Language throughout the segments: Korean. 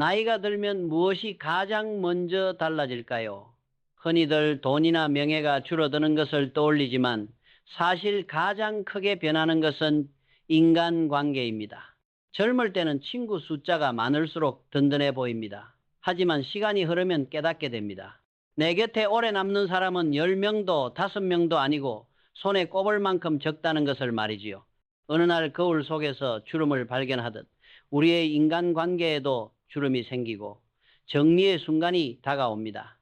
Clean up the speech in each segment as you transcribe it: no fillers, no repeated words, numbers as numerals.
나이가 들면 무엇이 가장 먼저 달라질까요? 흔히들 돈이나 명예가 줄어드는 것을 떠올리지만 사실 가장 크게 변하는 것은 인간관계입니다. 젊을 때는 친구 숫자가 많을수록 든든해 보입니다. 하지만 시간이 흐르면 깨닫게 됩니다. 내 곁에 오래 남는 사람은 10명도 5명도 아니고 손에 꼽을 만큼 적다는 것을 말이지요. 어느 날 거울 속에서 주름을 발견하듯 우리의 인간관계에도 주름이 생기고 정리의 순간이 다가옵니다.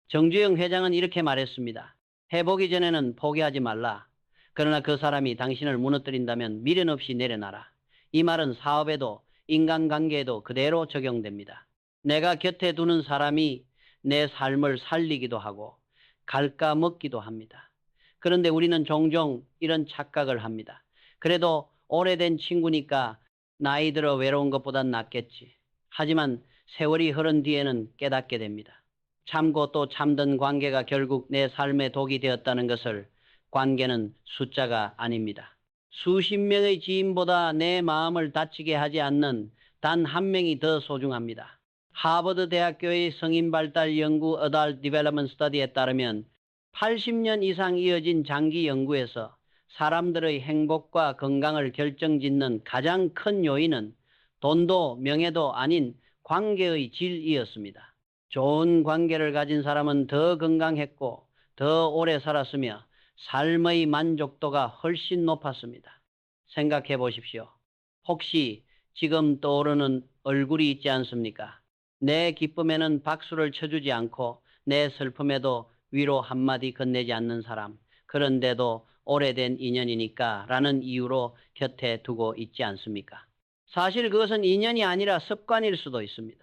정주영 회장은 이렇게 말했습니다. 해보기 전에는 포기하지 말라. 그러나 그 사람이 당신을 무너뜨린다면 미련 없이 내려놔라. 이 말은 사업에도 인간관계에도 그대로 적용됩니다. 내가 곁에 두는 사람이 내 삶을 살리기도 하고 갉아먹기도 합니다. 그런데 우리는 종종 이런 착각을 합니다. 그래도 오래된 친구니까 나이 들어 외로운 것보단 낫겠지. 하지만 세월이 흐른 뒤에는 깨닫게 됩니다. 참고 또 참던 관계가 결국 내 삶의 독이 되었다는 것을. 관계는 숫자가 아닙니다. 수십 명의 지인보다 내 마음을 다치게 하지 않는 단 한 명이 더 소중합니다. 하버드 대학교의 성인발달 연구 Adult Development Study에 따르면 80년 이상 이어진 장기 연구에서 사람들의 행복과 건강을 결정짓는 가장 큰 요인은 돈도 명예도 아닌 관계의 질이었습니다. 좋은 관계를 가진 사람은 더 건강했고 더 오래 살았으며 삶의 만족도가 훨씬 높았습니다. 생각해 보십시오. 혹시 지금 떠오르는 얼굴이 있지 않습니까? 내 기쁨에는 박수를 쳐주지 않고 내 슬픔에도 위로 한마디 건네지 않는 사람. 그런데도 오래된 인연이니까 라는 이유로 곁에 두고 있지 않습니까? 사실 그것은 인연이 아니라 습관일 수도 있습니다.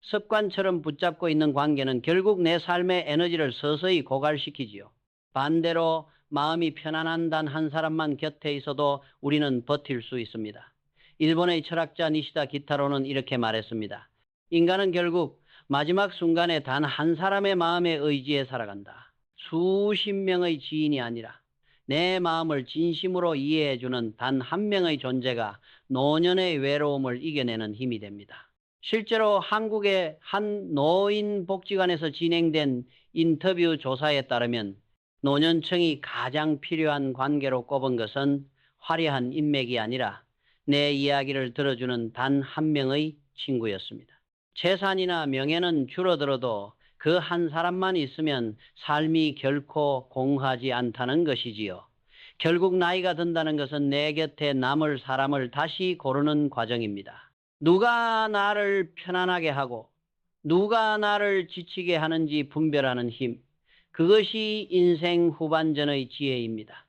습관처럼 붙잡고 있는 관계는 결국 내 삶의 에너지를 서서히 고갈시키지요. 반대로 마음이 편안한 단 한 사람만 곁에 있어도 우리는 버틸 수 있습니다. 일본의 철학자 니시다 기타로는 이렇게 말했습니다. 인간은 결국 마지막 순간에 단 한 사람의 마음에 의지해 살아간다. 수십 명의 지인이 아니라 내 마음을 진심으로 이해해주는 단 한 명의 존재가 노년의 외로움을 이겨내는 힘이 됩니다. 실제로 한국의 한 노인복지관에서 진행된 인터뷰 조사에 따르면 노년층이 가장 필요한 관계로 꼽은 것은 화려한 인맥이 아니라 내 이야기를 들어주는 단 한 명의 친구였습니다. 재산이나 명예는 줄어들어도 그 한 사람만 있으면 삶이 결코 공하지 않다는 것이지요. 결국 나이가 든다는 것은 내 곁에 남을 사람을 다시 고르는 과정입니다. 누가 나를 편안하게 하고 누가 나를 지치게 하는지 분별하는 힘. 그것이 인생 후반전의 지혜입니다.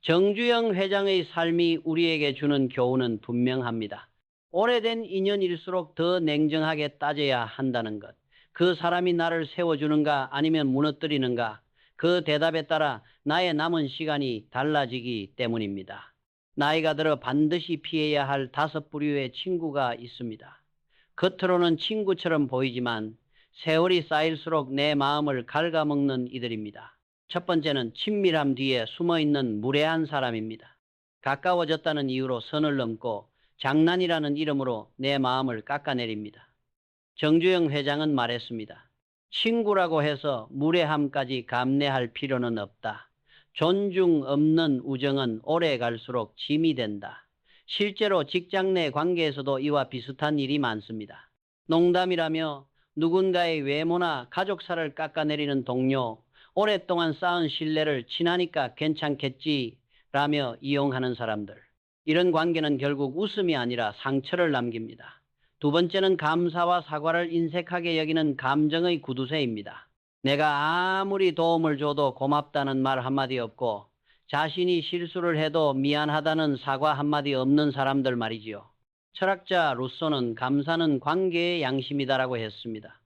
정주영 회장의 삶이 우리에게 주는 교훈은 분명합니다. 오래된 인연일수록 더 냉정하게 따져야 한다는 것. 그 사람이 나를 세워주는가 아니면 무너뜨리는가. 그 대답에 따라 나의 남은 시간이 달라지기 때문입니다. 나이가 들어 반드시 피해야 할 5부류의 친구가 있습니다. 겉으로는 친구처럼 보이지만 세월이 쌓일수록 내 마음을 갉아먹는 이들입니다. 첫 번째는 친밀함 뒤에 숨어있는 무례한 사람입니다. 가까워졌다는 이유로 선을 넘고 장난이라는 이름으로 내 마음을 깎아내립니다. 정주영 회장은 말했습니다. 친구라고 해서 무례함까지 감내할 필요는 없다. 존중 없는 우정은 오래 갈수록 짐이 된다. 실제로 직장 내 관계에서도 이와 비슷한 일이 많습니다. 농담이라며 누군가의 외모나 가족사를 깎아내리는 동료, 오랫동안 쌓은 신뢰를 친하니까 괜찮겠지라며 이용하는 사람들. 이런 관계는 결국 웃음이 아니라 상처를 남깁니다. 두 번째는 감사와 사과를 인색하게 여기는 감정의 구두쇠입니다. 내가 아무리 도움을 줘도 고맙다는 말 한마디 없고 자신이 실수를 해도 미안하다는 사과 한마디 없는 사람들 말이지요. 철학자 루소는 감사는 관계의 양심이다라고 했습니다.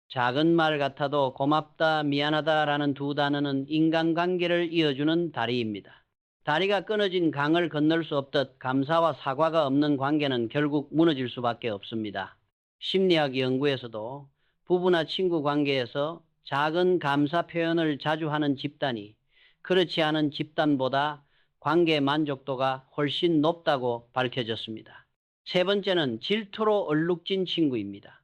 작은 말 같아도 고맙다, 미안하다라는 두 단어는 인간관계를 이어주는 다리입니다. 다리가 끊어진 강을 건널 수 없듯 감사와 사과가 없는 관계는 결국 무너질 수밖에 없습니다. 심리학 연구에서도 부부나 친구 관계에서 작은 감사 표현을 자주 하는 집단이 그렇지 않은 집단보다 관계 만족도가 훨씬 높다고 밝혀졌습니다. 세 번째는 질투로 얼룩진 친구입니다.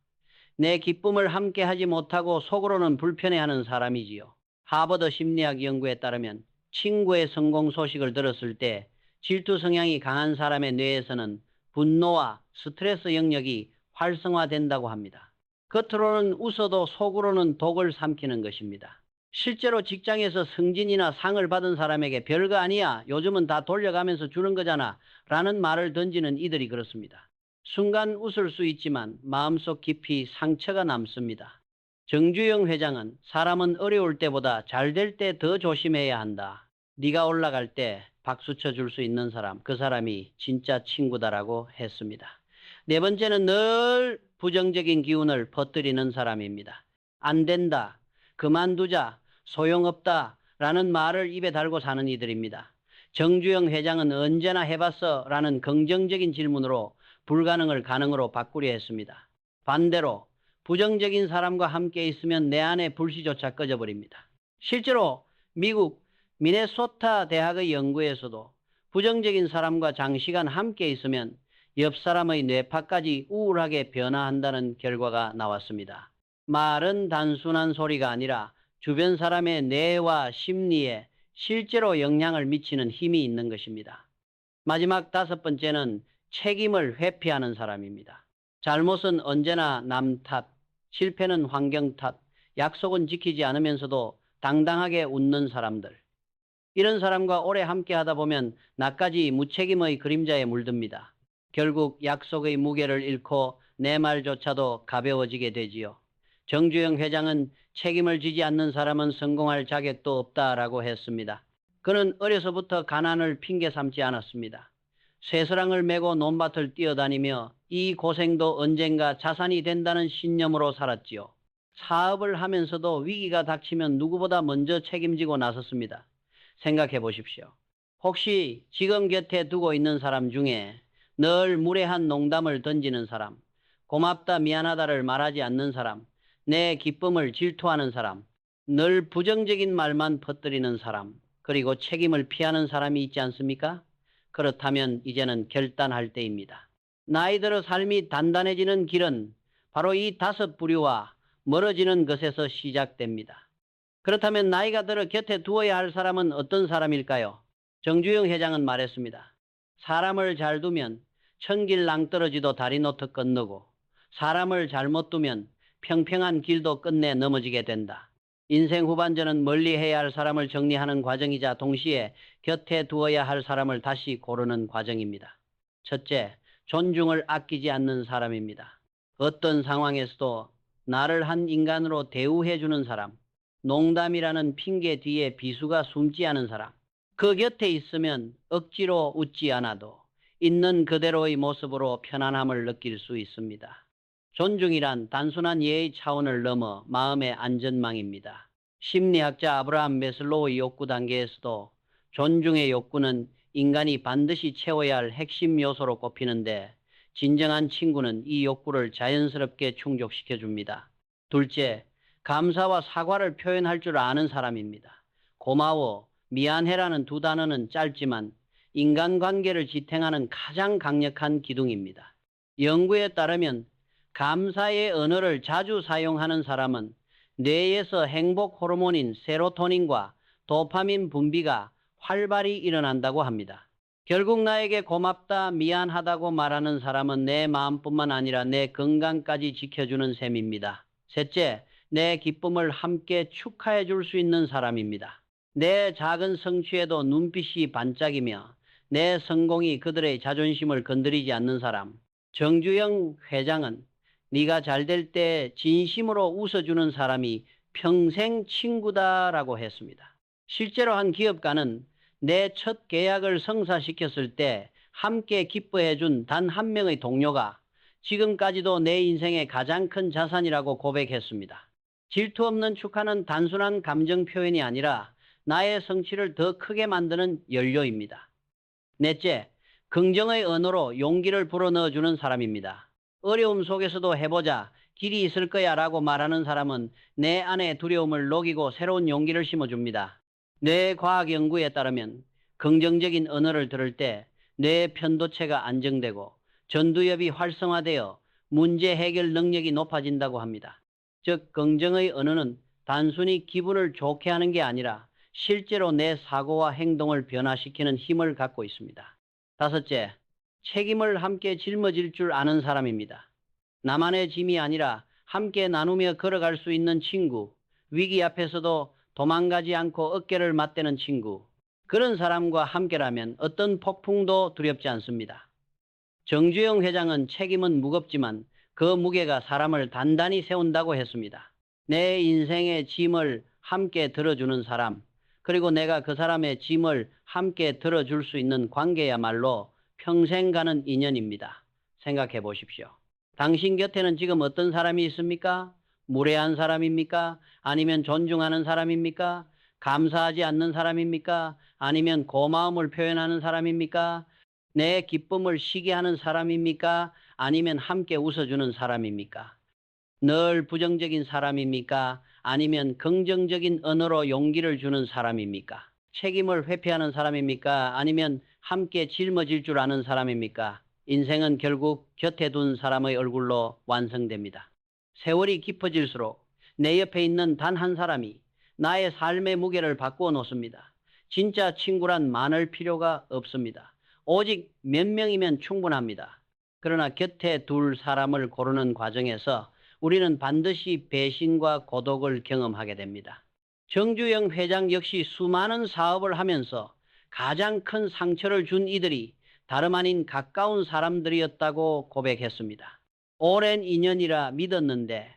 내 기쁨을 함께 하지 못하고 속으로는 불편해하는 사람이지요. 하버드 심리학 연구에 따르면 친구의 성공 소식을 들었을 때 질투 성향이 강한 사람의 뇌에서는 분노와 스트레스 영역이 활성화된다고 합니다. 겉으로는 웃어도 속으로는 독을 삼키는 것입니다. 실제로 직장에서 승진이나 상을 받은 사람에게 별거 아니야, 요즘은 다 돌려가면서 주는 거잖아 라는 말을 던지는 이들이 그렇습니다. 순간 웃을 수 있지만 마음속 깊이 상처가 남습니다. 정주영 회장은 사람은 어려울 때보다 잘 될 때 더 조심해야 한다. 네가 올라갈 때 박수 쳐줄 수 있는 사람, 그 사람이 진짜 친구다라고 했습니다. 네 번째는 늘 부정적인 기운을 퍼뜨리는 사람입니다. 안 된다, 그만두자, 소용없다 라는 말을 입에 달고 사는 이들입니다. 정주영 회장은 언제나 해봤어 라는 긍정적인 질문으로 불가능을 가능으로 바꾸려 했습니다. 반대로 부정적인 사람과 함께 있으면 내 안에 불씨조차 꺼져버립니다. 실제로 미국 미네소타 대학의 연구에서도 부정적인 사람과 장시간 함께 있으면 옆 사람의 뇌파까지 우울하게 변화한다는 결과가 나왔습니다. 말은 단순한 소리가 아니라 주변 사람의 뇌와 심리에 실제로 영향을 미치는 힘이 있는 것입니다. 마지막 다섯 번째는 책임을 회피하는 사람입니다. 잘못은 언제나 남 탓, 실패는 환경 탓, 약속은 지키지 않으면서도 당당하게 웃는 사람들. 이런 사람과 오래 함께 하다 보면 나까지 무책임의 그림자에 물듭니다. 결국 약속의 무게를 잃고 내 말조차도 가벼워지게 되지요. 정주영 회장은 책임을 지지 않는 사람은 성공할 자격도 없다라고 했습니다. 그는 어려서부터 가난을 핑계 삼지 않았습니다. 쇠사랑을 메고 논밭을 뛰어다니며 이 고생도 언젠가 자산이 된다는 신념으로 살았지요. 사업을 하면서도 위기가 닥치면 누구보다 먼저 책임지고 나섰습니다. 생각해 보십시오. 혹시 지금 곁에 두고 있는 사람 중에 늘 무례한 농담을 던지는 사람, 고맙다 미안하다를 말하지 않는 사람, 내 기쁨을 질투하는 사람, 늘 부정적인 말만 퍼뜨리는 사람, 그리고 책임을 피하는 사람이 있지 않습니까? 그렇다면 이제는 결단할 때입니다. 나이 들어 삶이 단단해지는 길은 바로 이 다섯 부류와 멀어지는 것에서 시작됩니다. 그렇다면 나이가 들어 곁에 두어야 할 사람은 어떤 사람일까요? 정주영 회장은 말했습니다. 사람을 잘 두면 천길 낭떠러지도 다리 놓듯 건너고, 사람을 잘못 두면 평평한 길도 끝내 넘어지게 된다. 인생 후반전은 멀리해야 할 사람을 정리하는 과정이자 동시에 곁에 두어야 할 사람을 다시 고르는 과정입니다. 첫째, 존중을 아끼지 않는 사람입니다. 어떤 상황에서도 나를 한 인간으로 대우해주는 사람, 농담이라는 핑계 뒤에 비수가 숨지 않은 사람, 그 곁에 있으면 억지로 웃지 않아도 있는 그대로의 모습으로 편안함을 느낄 수 있습니다. 존중이란 단순한 예의 차원을 넘어 마음의 안전망입니다. 심리학자 아브라함 매슬로우의 욕구 단계에서도 존중의 욕구는 인간이 반드시 채워야 할 핵심 요소로 꼽히는데, 진정한 친구는 이 욕구를 자연스럽게 충족시켜 줍니다. 둘째, 감사와 사과를 표현할 줄 아는 사람입니다. 고마워, 미안해라는 두 단어는 짧지만 인간관계를 지탱하는 가장 강력한 기둥입니다. 연구에 따르면 감사의 언어를 자주 사용하는 사람은 뇌에서 행복 호르몬인 세로토닌과 도파민 분비가 활발히 일어난다고 합니다. 결국 나에게 고맙다, 미안하다고 말하는 사람은 내 마음뿐만 아니라 내 건강까지 지켜주는 셈입니다. 셋째, 내 기쁨을 함께 축하해 줄 수 있는 사람입니다. 내 작은 성취에도 눈빛이 반짝이며 내 성공이 그들의 자존심을 건드리지 않는 사람. 정주영 회장은 네가 잘 될 때 진심으로 웃어주는 사람이 평생 친구다라고 했습니다. 실제로 한 기업가는 내 첫 계약을 성사시켰을 때 함께 기뻐해준 단 한 명의 동료가 지금까지도 내 인생의 가장 큰 자산이라고 고백했습니다. 질투 없는 축하는 단순한 감정 표현이 아니라 나의 성취를 더 크게 만드는 연료입니다. 넷째, 긍정의 언어로 용기를 불어넣어주는 사람입니다. 어려움 속에서도 해보자, 길이 있을 거야 라고 말하는 사람은 내 안의 두려움을 녹이고 새로운 용기를 심어줍니다. 뇌 과학 연구에 따르면 긍정적인 언어를 들을 때 뇌 편도체가 안정되고 전두엽이 활성화되어 문제 해결 능력이 높아진다고 합니다. 즉, 긍정의 언어는 단순히 기분을 좋게 하는 게 아니라 실제로 내 사고와 행동을 변화시키는 힘을 갖고 있습니다. 다섯째, 책임을 함께 짊어질 줄 아는 사람입니다. 나만의 짐이 아니라 함께 나누며 걸어갈 수 있는 친구, 위기 앞에서도 도망가지 않고 어깨를 맞대는 친구, 그런 사람과 함께라면 어떤 폭풍도 두렵지 않습니다. 정주영 회장은 책임은 무겁지만 그 무게가 사람을 단단히 세운다고 했습니다. 내 인생의 짐을 함께 들어주는 사람, 그리고 내가 그 사람의 짐을 함께 들어줄 수 있는 관계야말로 평생 가는 인연입니다. 생각해 보십시오. 당신 곁에는 지금 어떤 사람이 있습니까? 무례한 사람입니까? 아니면 존중하는 사람입니까? 감사하지 않는 사람입니까? 아니면 고마움을 표현하는 사람입니까? 내 기쁨을 시기 하는 사람입니까? 아니면 함께 웃어주는 사람입니까? 늘 부정적인 사람입니까? 아니면 긍정적인 언어로 용기를 주는 사람입니까? 책임을 회피하는 사람입니까? 아니면 함께 짊어질 줄 아는 사람입니까? 인생은 결국 곁에 둔 사람의 얼굴로 완성됩니다. 세월이 깊어질수록 내 옆에 있는 단 한 사람이 나의 삶의 무게를 바꾸어 놓습니다. 진짜 친구란 많을 필요가 없습니다. 오직 몇 명이면 충분합니다. 그러나 곁에 둘 사람을 고르는 과정에서 우리는 반드시 배신과 고독을 경험하게 됩니다. 정주영 회장 역시 수많은 사업을 하면서 가장 큰 상처를 준 이들이 다름 아닌 가까운 사람들이었다고 고백했습니다. 오랜 인연이라 믿었는데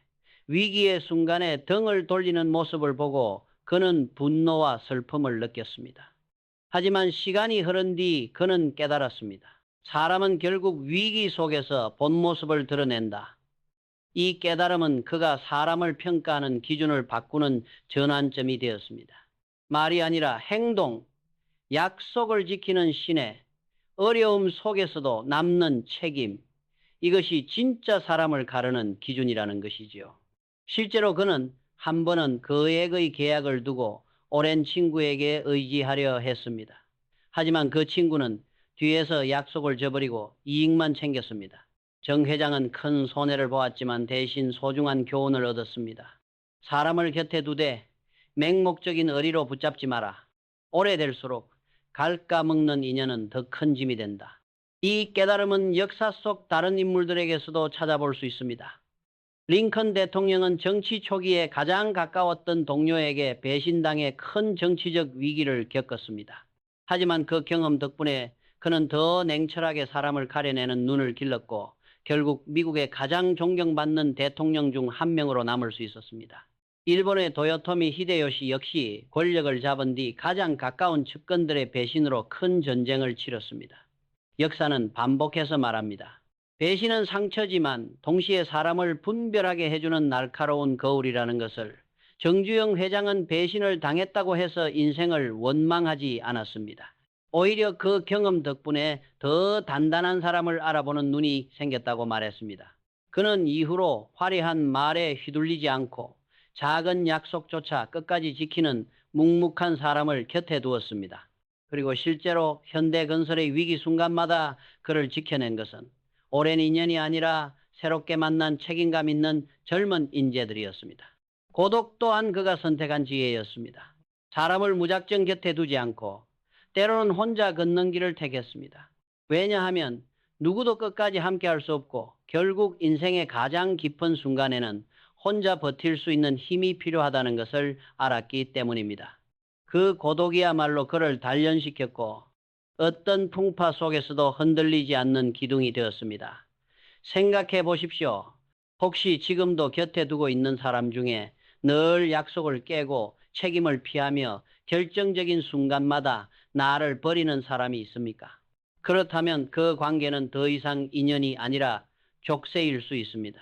위기의 순간에 등을 돌리는 모습을 보고 그는 분노와 슬픔을 느꼈습니다. 하지만 시간이 흐른 뒤 그는 깨달았습니다. 사람은 결국 위기 속에서 본 모습을 드러낸다. 이 깨달음은 그가 사람을 평가하는 기준을 바꾸는 전환점이 되었습니다. 말이 아니라 행동, 약속을 지키는 신뢰, 어려움 속에서도 남는 책임, 이것이 진짜 사람을 가르는 기준이라는 것이지요. 실제로 그는 한 번은 거액의 계약을 두고 오랜 친구에게 의지하려 했습니다. 하지만 그 친구는 뒤에서 약속을 저버리고 이익만 챙겼습니다. 정 회장은 큰 손해를 보았지만 대신 소중한 교훈을 얻었습니다. 사람을 곁에 두되 맹목적인 의리로 붙잡지 마라. 오래될수록 갉아먹는 인연은 더 큰 짐이 된다. 이 깨달음은 역사 속 다른 인물들에게서도 찾아볼 수 있습니다. 링컨 대통령은 정치 초기에 가장 가까웠던 동료에게 배신당해 큰 정치적 위기를 겪었습니다. 하지만 그 경험 덕분에 그는 더 냉철하게 사람을 가려내는 눈을 길렀고 결국 미국의 가장 존경받는 대통령 중 한 명으로 남을 수 있었습니다. 일본의 도요토미 히데요시 역시 권력을 잡은 뒤 가장 가까운 측근들의 배신으로 큰 전쟁을 치렀습니다. 역사는 반복해서 말합니다. 배신은 상처지만 동시에 사람을 분별하게 해주는 날카로운 거울이라는 것을. 정주영 회장은 배신을 당했다고 해서 인생을 원망하지 않았습니다. 오히려 그 경험 덕분에 더 단단한 사람을 알아보는 눈이 생겼다고 말했습니다. 그는 이후로 화려한 말에 휘둘리지 않고 작은 약속조차 끝까지 지키는 묵묵한 사람을 곁에 두었습니다. 그리고 실제로 현대건설의 위기 순간마다 그를 지켜낸 것은 오랜 인연이 아니라 새롭게 만난 책임감 있는 젊은 인재들이었습니다. 고독 또한 그가 선택한 지혜였습니다. 사람을 무작정 곁에 두지 않고 때로는 혼자 걷는 길을 택했습니다. 왜냐하면 누구도 끝까지 함께할 수 없고 결국 인생의 가장 깊은 순간에는 혼자 버틸 수 있는 힘이 필요하다는 것을 알았기 때문입니다. 그 고독이야말로 그를 단련시켰고 어떤 풍파 속에서도 흔들리지 않는 기둥이 되었습니다. 생각해 보십시오. 혹시 지금도 곁에 두고 있는 사람 중에 늘 약속을 깨고 책임을 피하며 결정적인 순간마다 나를 버리는 사람이 있습니까? 그렇다면 그 관계는 더 이상 인연이 아니라 족쇄일 수 있습니다.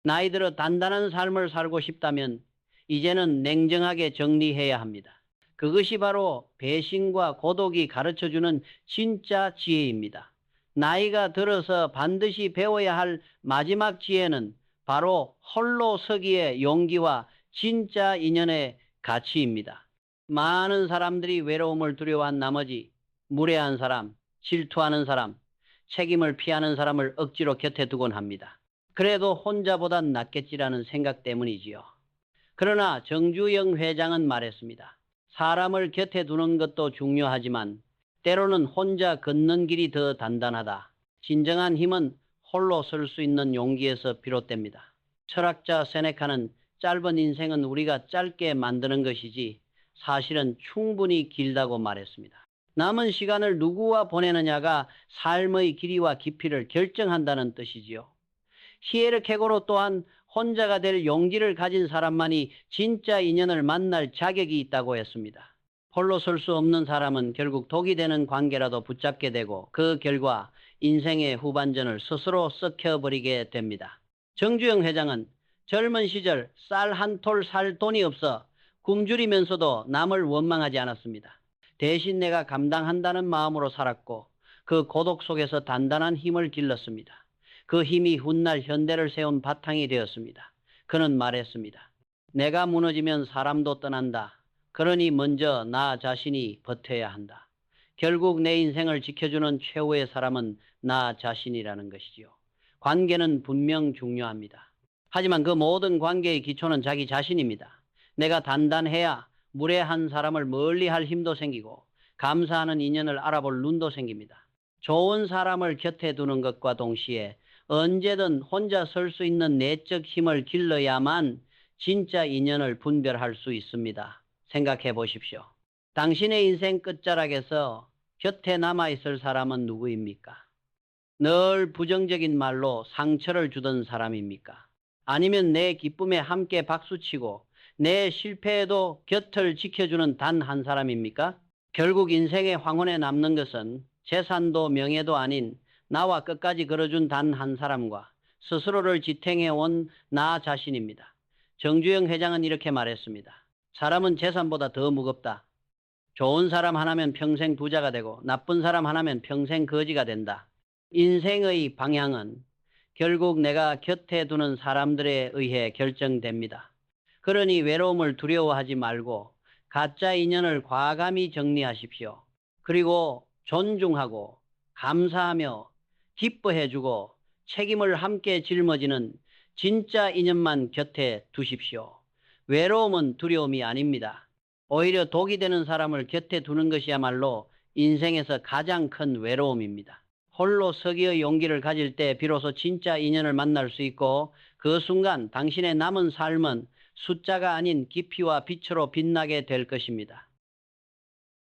나이 들어 단단한 삶을 살고 싶다면 이제는 냉정하게 정리해야 합니다. 그것이 바로 배신과 고독이 가르쳐주는 진짜 지혜입니다. 나이가 들어서 반드시 배워야 할 마지막 지혜는 바로 홀로 서기의 용기와 진짜 인연의 가치입니다. 많은 사람들이 외로움을 두려워한 나머지 무례한 사람, 질투하는 사람, 책임을 피하는 사람을 억지로 곁에 두곤 합니다. 그래도 혼자보단 낫겠지라는 생각 때문이지요. 그러나 정주영 회장은 말했습니다. 사람을 곁에 두는 것도 중요하지만 때로는 혼자 걷는 길이 더 단단하다. 진정한 힘은 홀로 설 수 있는 용기에서 비롯됩니다. 철학자 세네카는 짧은 인생은 우리가 짧게 만드는 것이지 사실은 충분히 길다고 말했습니다. 남은 시간을 누구와 보내느냐가 삶의 길이와 깊이를 결정한다는 뜻이지요. 히에르케고로 또한 혼자가 될 용기를 가진 사람만이 진짜 인연을 만날 자격이 있다고 했습니다. 홀로 설 수 없는 사람은 결국 독이 되는 관계라도 붙잡게 되고 그 결과 인생의 후반전을 스스로 썩혀버리게 됩니다. 정주영 회장은 젊은 시절 쌀 한 톨 살 돈이 없어 굶주리면서도 남을 원망하지 않았습니다. 대신 내가 감당한다는 마음으로 살았고 그 고독 속에서 단단한 힘을 길렀습니다. 그 힘이 훗날 현대를 세운 바탕이 되었습니다. 그는 말했습니다. 내가 무너지면 사람도 떠난다. 그러니 먼저 나 자신이 버텨야 한다. 결국 내 인생을 지켜주는 최후의 사람은 나 자신이라는 것이지요. 관계는 분명 중요합니다. 하지만 그 모든 관계의 기초는 자기 자신입니다. 내가 단단해야 무례한 사람을 멀리할 힘도 생기고 감사하는 인연을 알아볼 눈도 생깁니다. 좋은 사람을 곁에 두는 것과 동시에 언제든 혼자 설 수 있는 내적 힘을 길러야만 진짜 인연을 분별할 수 있습니다. 생각해 보십시오. 당신의 인생 끝자락에서 곁에 남아있을 사람은 누구입니까? 늘 부정적인 말로 상처를 주던 사람입니까? 아니면 내 기쁨에 함께 박수치고 내 실패에도 곁을 지켜주는 단 한 사람입니까? 결국 인생의 황혼에 남는 것은 재산도 명예도 아닌 나와 끝까지 걸어준 단 한 사람과 스스로를 지탱해온 나 자신입니다. 정주영 회장은 이렇게 말했습니다. 사람은 재산보다 더 무겁다. 좋은 사람 하나면 평생 부자가 되고 나쁜 사람 하나면 평생 거지가 된다. 인생의 방향은 결국 내가 곁에 두는 사람들에 의해 결정됩니다. 그러니 외로움을 두려워하지 말고 가짜 인연을 과감히 정리하십시오. 그리고 존중하고 감사하며 기뻐해주고 책임을 함께 짊어지는 진짜 인연만 곁에 두십시오. 외로움은 두려움이 아닙니다. 오히려 독이 되는 사람을 곁에 두는 것이야말로 인생에서 가장 큰 외로움입니다. 홀로 서기의 용기를 가질 때 비로소 진짜 인연을 만날 수 있고 그 순간 당신의 남은 삶은 숫자가 아닌 깊이와 빛으로 빛나게 될 것입니다.